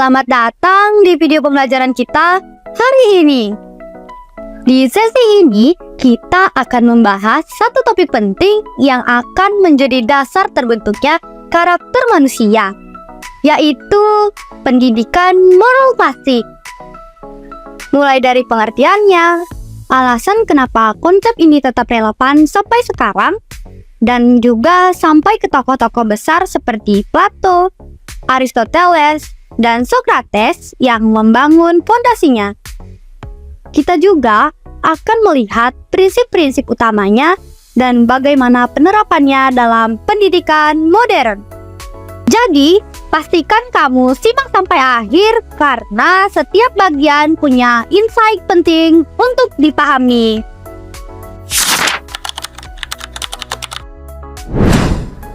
Selamat datang di video pembelajaran kita hari ini. Di sesi ini, kita akan membahas satu topik penting yang akan menjadi dasar terbentuknya karakter manusia, yaitu pendidikan moral klasik. Mulai dari pengertiannya, alasan kenapa konsep ini tetap relevan sampai sekarang, dan juga sampai ke tokoh-tokoh besar seperti Plato, Aristoteles, dan Socrates yang membangun fondasinya. Kita juga akan melihat prinsip-prinsip utamanya dan bagaimana penerapannya dalam pendidikan modern. Jadi, pastikan kamu simak sampai akhir karena setiap bagian punya insight penting untuk dipahami.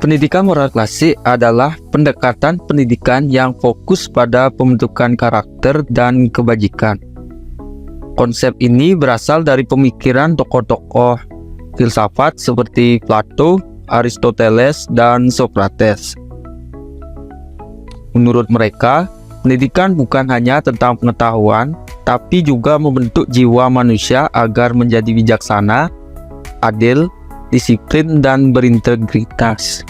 Pendidikan moral klasik adalah pendekatan pendidikan yang fokus pada pembentukan karakter dan kebajikan. Konsep ini berasal dari pemikiran tokoh-tokoh filsafat seperti Plato, Aristoteles, dan Socrates. Menurut mereka, pendidikan bukan hanya tentang pengetahuan, tapi juga membentuk jiwa manusia agar menjadi bijaksana, adil, disiplin, dan berintegritas.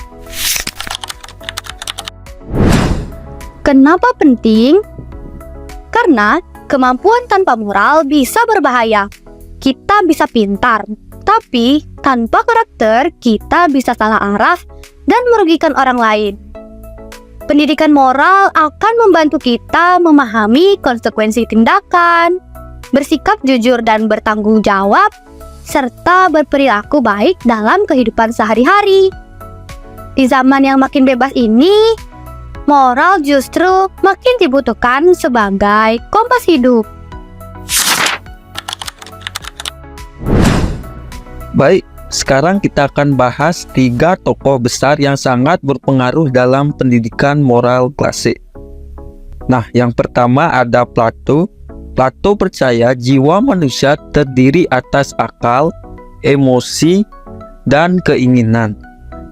Kenapa penting? Karena kemampuan tanpa moral bisa berbahaya. Kita bisa pintar, tapi tanpa karakter kita bisa salah arah dan merugikan orang lain. Pendidikan moral akan membantu kita memahami konsekuensi tindakan, bersikap jujur dan bertanggung jawab, serta berperilaku baik dalam kehidupan sehari-hari. Di zaman yang makin bebas ini, moral justru makin dibutuhkan sebagai kompas hidup. Baik, sekarang kita akan bahas 3 tokoh besar yang sangat berpengaruh dalam pendidikan moral klasik. Nah, yang pertama ada Plato. Plato percaya jiwa manusia terdiri atas akal, emosi, dan keinginan.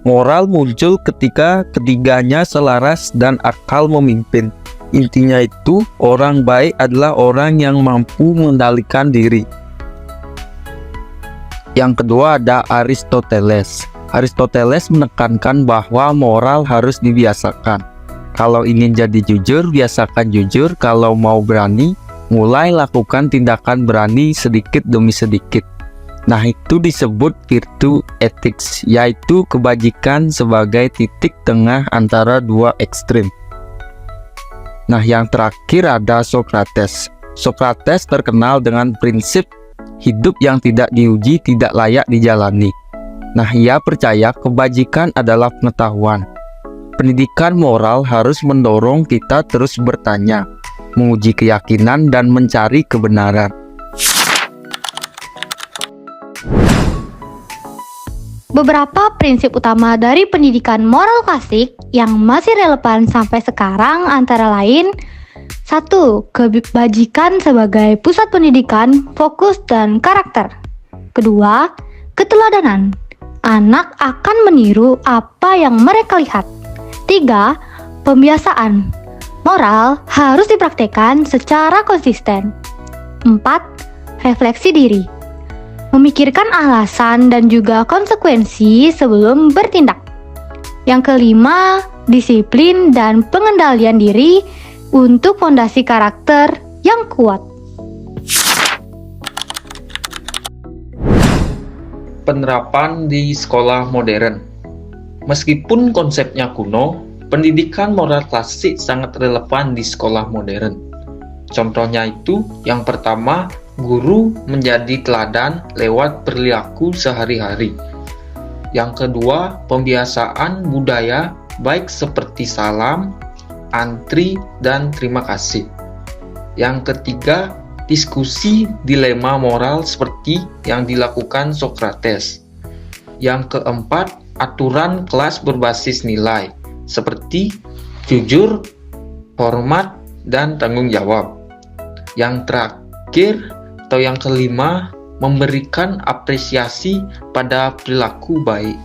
Moral muncul ketika ketiganya selaras dan akal memimpin. Intinya itu, orang baik adalah orang yang mampu mengendalikan diri. Yang kedua ada Aristoteles. Aristoteles menekankan bahwa moral harus dibiasakan. Kalau ingin jadi jujur, biasakan jujur. Kalau mau berani, mulai lakukan tindakan berani sedikit demi sedikit. Nah, itu disebut virtue ethics, yaitu kebajikan sebagai titik tengah antara dua ekstrim. Nah, yang terakhir ada Socrates. Socrates terkenal dengan prinsip hidup yang tidak diuji, tidak layak dijalani. Nah, ia percaya kebajikan adalah pengetahuan. Pendidikan moral harus mendorong kita terus bertanya, menguji keyakinan, dan mencari kebenaran. Beberapa prinsip utama dari pendidikan moral klasik yang masih relevan sampai sekarang antara lain: 1. Kebajikan sebagai pusat pendidikan, fokus, dan karakter. 2. Keteladanan. Anak akan meniru apa yang mereka lihat. 3. Pembiasaan. Moral harus dipraktekkan secara konsisten. 4. Refleksi diri. Memikirkan alasan dan juga konsekuensi sebelum bertindak. Yang kelima, disiplin dan pengendalian diri untuk fondasi karakter yang kuat. Penerapan di sekolah modern. Meskipun konsepnya kuno, pendidikan moral klasik sangat relevan di sekolah modern. Contohnya itu, yang pertama, guru menjadi teladan lewat perilaku sehari-hari. Yang kedua, pembiasaan budaya baik seperti salam, antri, dan terima kasih. Yang ketiga, diskusi dilema moral seperti yang dilakukan Socrates. Yang keempat, aturan kelas berbasis nilai seperti jujur, hormat, dan tanggung jawab. Yang terakhir atau yang kelima, memberikan apresiasi pada perilaku baik.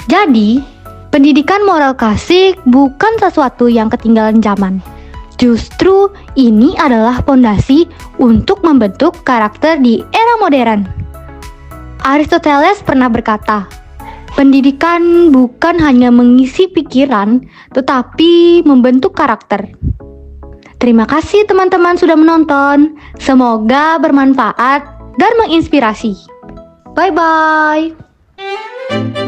Jadi, Pendidikan moral klasik bukan sesuatu yang ketinggalan zaman. Justru ini adalah fondasi untuk membentuk karakter di era modern. Aristoteles pernah berkata, pendidikan bukan hanya mengisi pikiran, tetapi membentuk karakter. Terima kasih teman-teman sudah menonton. Semoga bermanfaat dan menginspirasi. Bye-bye.